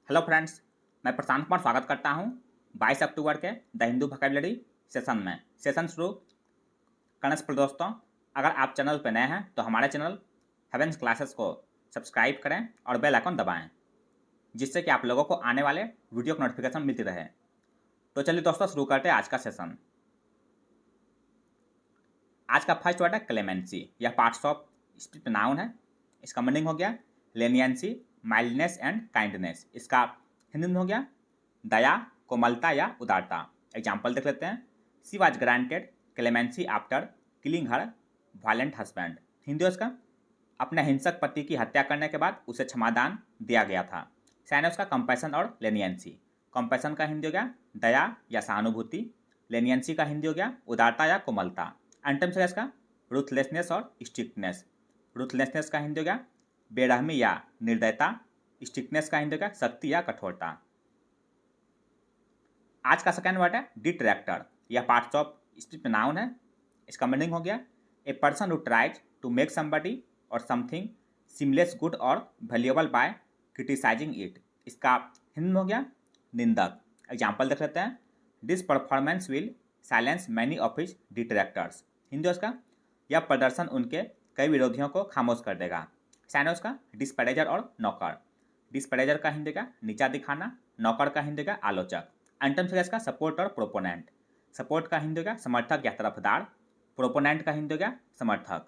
Hello friends, मैं प्रशांत कुमार स्वागत करता हूं 22 अक्टूबर के द हिंदू वोकैबुलरी सेशन में। सेशन शुरू करने से पहले दोस्तों, अगर आप चैनल पर नए हैं तो हमारे चैनल हेवेंस क्लासेस को सब्सक्राइब करें और बेल आइकन दबाएं, जिससे कि आप लोगों को आने वाले वीडियो की नोटिफिकेशन मिलती रहे। तो चलिए दोस्तों, शुरू करते हैं आज का सेशन। आज का फर्स्ट वर्ड है क्लेमेंसी। यह पार्ट्स ऑफ स्पीच नाउन है। इसका मीनिंग हो गया लेनियंसी, माइल्डनेस एंड काइंडनेस। इसका हिंदी में हो गया दया, कोमलता या उदारता। एग्जाम्पल देख लेते हैं। She was granted clemency after killing her violent husband. Hindi उसका अपने हिंसक पति की हत्या करने के बाद उसे क्षमादान दिया गया था। साइन उसका कंपैशन और लेनियंसी। कंपैशन का हिंदी हो गया दया या सहानुभूति। लेनियंसी का हिंदी हो गया उदारता या कोमलता। एंटम्स है इसका रूथलेसनेस और स्ट्रिक्टनेस। रूथलेसनेस का हिंदी हो गया बेरहमी या निर्दयता। स्ट्रिक्टनेस का हिंदी हो गया सख्ती या कठोरता। आज का सेकंड वर्ड है डिट्रैक्टर। यह पार्ट्स ऑफ स्पीच नाउन है। इसका मीनिंग हो गया a person who tries to make somebody or something seem less good or valuable by criticizing it. इसका हिंदी में हो गया निंदक। एग्जाम्पल देख लेते हैं। This performance will silence many of his detractors. Hindi उसका यह प्रदर्शन उनके कई विरोधियों को खामोश कर देगा। साइन उसका डिस्परेजर और नौकर। डिस्परेजर का हिंदी का नीचा दिखाना, नौकर का हिंदी का आलोचक। एंटम्स है इसका सपोर्ट और प्रोपोनेंट। सपोर्ट का हिंदी का समर्थक या तरफदार। प्रोपोनेंट का हिंदी का समर्थक।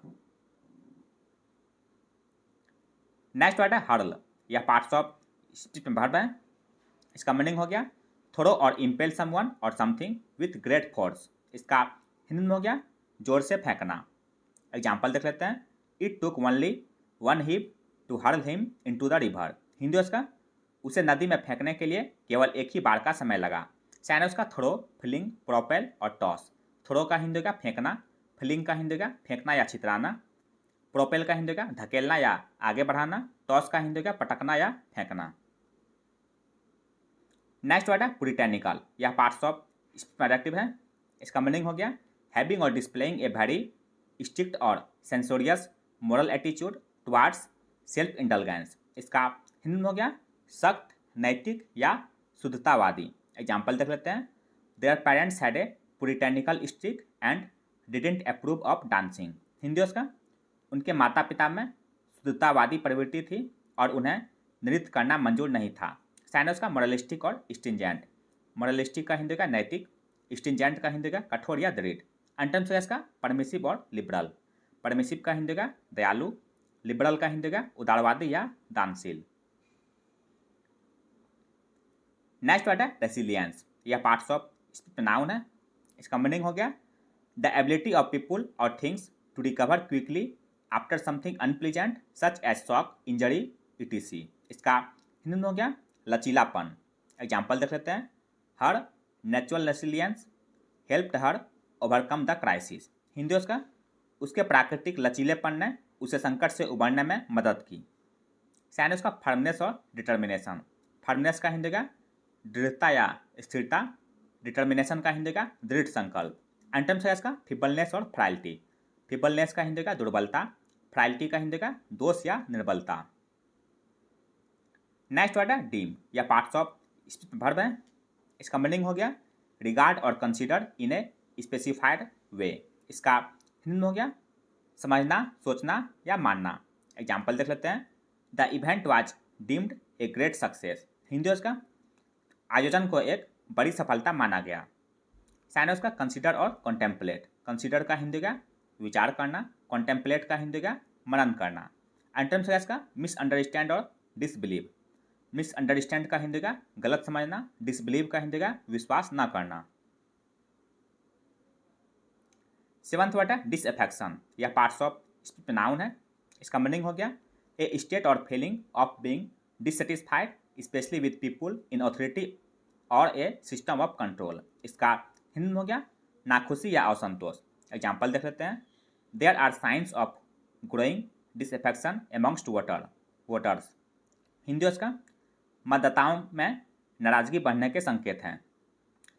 नेक्स्ट वर्ड है हर्ल। यह पार्ट्स ऑफ स्पीच में वर्ब है। इसका मीनिंग हो गया थ्रो और इम्पेल समवन और समथिंग विथ ग्रेट फोर्स। इसका हिंदी में हो गया जोर से फेंकना। एग्जाम्पल देख लेते हैं। It took only one hip to hurl him into the river. Hindi उसका उसे नदी में फेंकने के लिए केवल एक ही बार का समय लगा। साइन उसका थ्रो, फिलिंग, प्रोपेल और टॉस। थ्रो का हिंदी का फेंकना, फिलिंग का हिंदी का फेंकना या छितराना, प्रोपेल का हिंदी का धकेलना या आगे बढ़ाना, टॉस का हिंदी का पटकना या फेंकना। नेक्स्ट वर्ड है पुरिटेनिकल। यह पार्ट्स ऑफ एडजेक्टिव है। इसका मीनिंग हो गया हैविंग और डिस्प्लेइंग ए वेरी स्ट्रिक्ट और censorious moral attitude towards self indulgence. इसका हिंदी में हो गया सख्त, नैतिक या शुद्धतावादी। एग्जाम्पल देख लेते हैं। Their parents had a puritanical streak and didn't approve of dancing. Hindi उसका उनके माता पिता में शुद्धतावादी प्रवृत्ति थी और उन्हें नृत्य करना मंजूर नहीं था। साइन उसका मोरलिस्टिक और स्टिंजेंट। मोरलिस्टिक का हिंदी का नैतिक, स्टिंजेंट का हिंदी का कठोर या दृढ़। एंटम्स है इसका परमिसिव और लिबरल। परमिसिव का हिंदी का दयालु, लिबरल का हिंदी का उदारवादी या दानशील। नेक्स्ट वर्ड है रेसिलियंस। यह पार्ट्स ऑफ नाउन है। इसका मीनिंग हो गया the ability of people or things to recover quickly after something unpleasant such as shock, injury, etc. इसका हिंदी में हो गया लचीलापन। एग्जाम्पल देख लेते हैं। Her natural resilience helped her overcome the crisis. Hindi उसका उसके प्राकृतिक लचीलेपन ने उसे संकट से उबरने में मदद की। साइन उसका फर्मनेस और डिटर्मिनेशन। फर्मनेस का हिंदी का दृढ़ता या स्थिरता। डिटर्मिनेशन का हिंदी का दृढ़ संकल्प। एंटम्स है इसका फिबलनेस और फ्राइलिटी। फिबलनेस का हिंदी का दुर्बलता, फ्राइलिटी का हिंदी का दोष या निर्बलता। नेक्स्ट वर्ड है डीम। यह पार्ट्स ऑफ वर्ब है। इसका मीनिंग हो गया रिगार्ड और कंसीडर इन ए स्पेसिफाइड वे। इसका हिंदी में हो गया समझना, सोचना या मानना। एग्जाम्पल देख लेते हैं। The event was deemed a great success. Hindi उसका आयोजन को एक बड़ी सफलता माना गया। साइन उसका कंसीडर और कॉन्टेम्पलेट। कंसीडर का हिंदी का विचार करना, कॉन्टेम्पलेट का हिंदी का मनन करना। एंटम्स है इसका मिसअंडरस्टैंड और डिसबिलीव। मिसअंडरस्टैंड का हिंदी का गलत समझना, डिसबिलीव का हिंदी का विश्वास न करना। सेवंथ वर्ड है डिसअफेक्शन। यह पार्ट्स ऑफ नाउन है। इसका मीनिंग हो गया ए स्टेट और feeling of being dissatisfied specially with people in authority और ए सिस्टम ऑफ कंट्रोल। इसका हिंदी में हो गया नाखुशी या असंतोष। एग्जाम्पल देख लेते हैं। There are signs of growing disaffection amongst voters. Hindi उसका मतदाताओं में नाराजगी बढ़ने के संकेत हैं।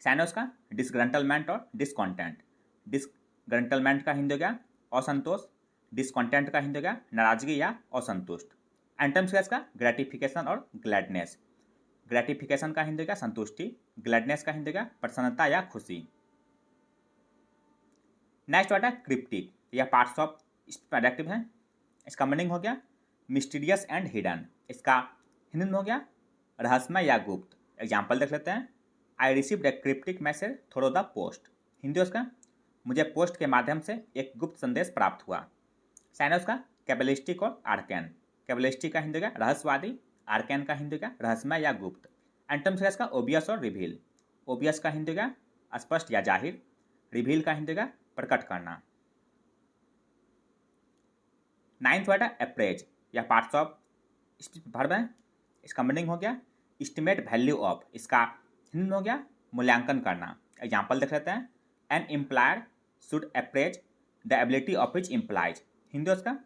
साइन उसका डिसग्रंटलमेंट और डिसकॉन्टेंट। डिसग्रंटलमेंट का हिंदी का असंतोष, डिसकॉन्टेंट का हिंदी का नाराजगी या असंतुष्ट। एंटम्स का इसका ग्रेटिफिकेशन और ग्लैडनेस। ग्रेटिफिकेशन का हिंदी का संतुष्टि, ग्लैडनेस का हिंदी का प्रसन्नता या खुशी। नेक्स्ट वर्ड है क्रिप्टिक, यह पार्ट्स ऑफ एडजेक्टिव है। इसका मीनिंग हो गया मिस्टीरियस एंड हिडन, इसका हिंदी में हो गया रहस्यमय या गुप्त। एग्जाम्पल देख लेते हैं। I received A cryptic message through the post, Hindi उसका मुझे पोस्ट के माध्यम से एक गुप्त संदेश प्राप्त हुआ। साइनस का कैबलिस्टिक और आर्कैन, कैबलिस्टिक का हिंदी का रहस्यवादी, आर्कैन का हिंदी का रहस्यमय या गुप्त। एंटम्स का ओबियस और रिवील, ओबियस का हिंदी का स्पष्ट या जाहिर, रिवील का हिंदी का प्रकट करना। नाइन्थ वर्ड है अप्रेज, यह पार्ट्स ऑफ वर्ब है। इसका मीनिंग हो गया एस्टिमेट वैल्यू ऑफ, इसका हिंदी में हो गया मूल्यांकन करना। एग्जाम्पल देख लेते हैं। An employer should apprise the ability of his employees, Hindi उसका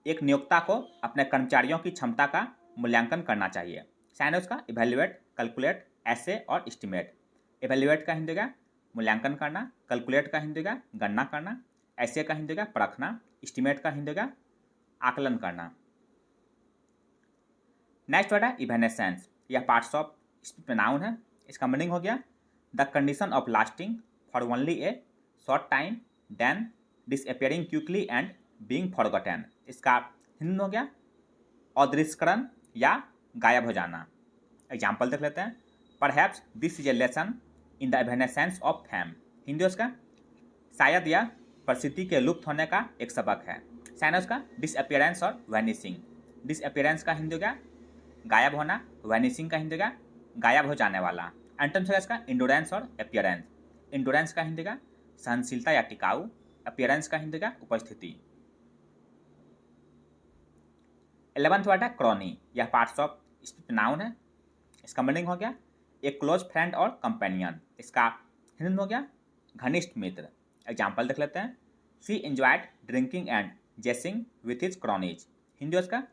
एक नियोक्ता को अपने कर्मचारियों की क्षमता का मूल्यांकन करना चाहिए। साइनस का इवेल्युएट, कैलकुलेट, ऐसे और एस्टिमेट। इवेल्युएट का हिंदी का मूल्यांकन करना, कैलकुलेट का हिंदी का गणना करना, ऐसे का हिंदी का परखना, एस्टिमेट का हिंदी का आकलन करना। नेक्स्ट वर्ड है इवेनेसेंस, यह पार्ट्स ऑफ नाउन है। इसका मीनिंग हो गया the condition of lasting for only a short time then disappearing quickly and being forgotten, इसका हिंदी में हो गया अदृश्यकरण या गायब हो जाना। एग्जाम्पल देख लेते हैं। Perhaps this is a lesson in the evanescence of fame, Hindi उसका शायद यह प्रसिद्धि के लुप्त होने का एक सबक है। साइनस का डिसअपियरेंस और वैनिशिंग, डिसअपियरेंस का हिंदी का गायब होना, वैनिशिंग का हिंदी का गायब हो जाने वाला। एंटम्स का इंडोरेंस और अपियरेंस, इंडोरेंस का हिंदी का सहनशीलता या टिकाऊ, अपियरेंस का हिंदी का उपस्थिति। 11th वर्ड है क्रॉनी, यह पार्ट्स ऑफ नाउन है। इसका मीनिंग हो गया एक क्लोज फ्रेंड और कंपेनियन, इसका हिंदी में हो गया घनिष्ठ मित्र। एग्जाम्पल देख लेते हैं। She enjoyed drinking and jesting with his cronies, Hindi उसका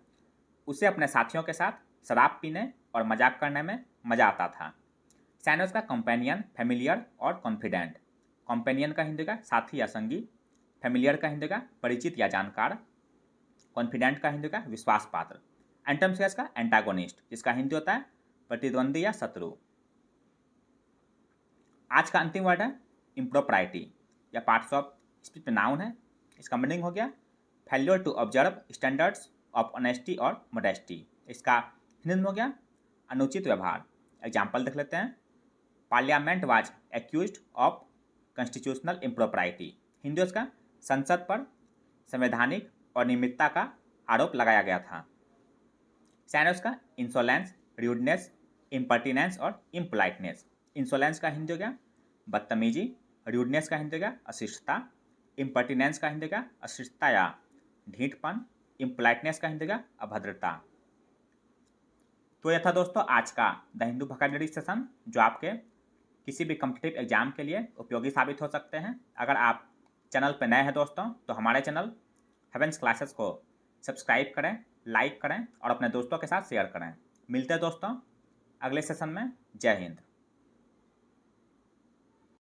उसे अपने साथियों के साथ शराब पीने और मजाक करने में मजा आता था। साइनस का कंपेनियन, फेमिलियर और कॉन्फिडेंट। कंपेनियन का हिंदी का साथी या संगी, फेमिलियर का हिंदी का परिचित या जानकार, कॉन्फिडेंट का हिंदी का विश्वास पात्र। एंटम्स का एंटागोनिस्ट, जिसका हिंदी होता है प्रतिद्वंदी या शत्रु। आज का अंतिम वर्ड है इम्प्रोप्राइटी, या पार्ट्स ऑफ नाउन है। इसका मीनिंग हो गया failure to observe standards of honesty और मोडेस्टी, इसका हिंदी में हो गया अनुचित व्यवहार। एग्जाम्पल देख लेते हैं। Parliament was accused of constitutional impropriety, Hindi उसका संसद पर संवैधानिक अनियमितता का आरोप लगाया गया था। साइनस का इंसोलेंस, र्यूडनेस, इम्पर्टिनेंस और इम्पोलाइटनेस। इंसोलेंस का हिंदी हो गया बदतमीजी, र्यूडनेस का हिंदी का अशिष्टता, इम्पर्टिनेंस का हिंदी का अशिष्टता या ढीठपन, इम्पोलाइटनेस का हिंदी का अभद्रता। तो यह था दोस्तों आज का द हिंदू वोकैबुलरी सेशन, जो आपके किसी भी कॉम्पिटिटिव एग्जाम के लिए उपयोगी साबित हो सकते हैं। अगर आप चैनल पर नए हैं दोस्तों, तो हमारे चैनल हेवेंस क्लासेस को सब्सक्राइब करें, लाइक करें और अपने दोस्तों के साथ शेयर करें। मिलते हैं दोस्तों अगले सेशन में। जय हिंद।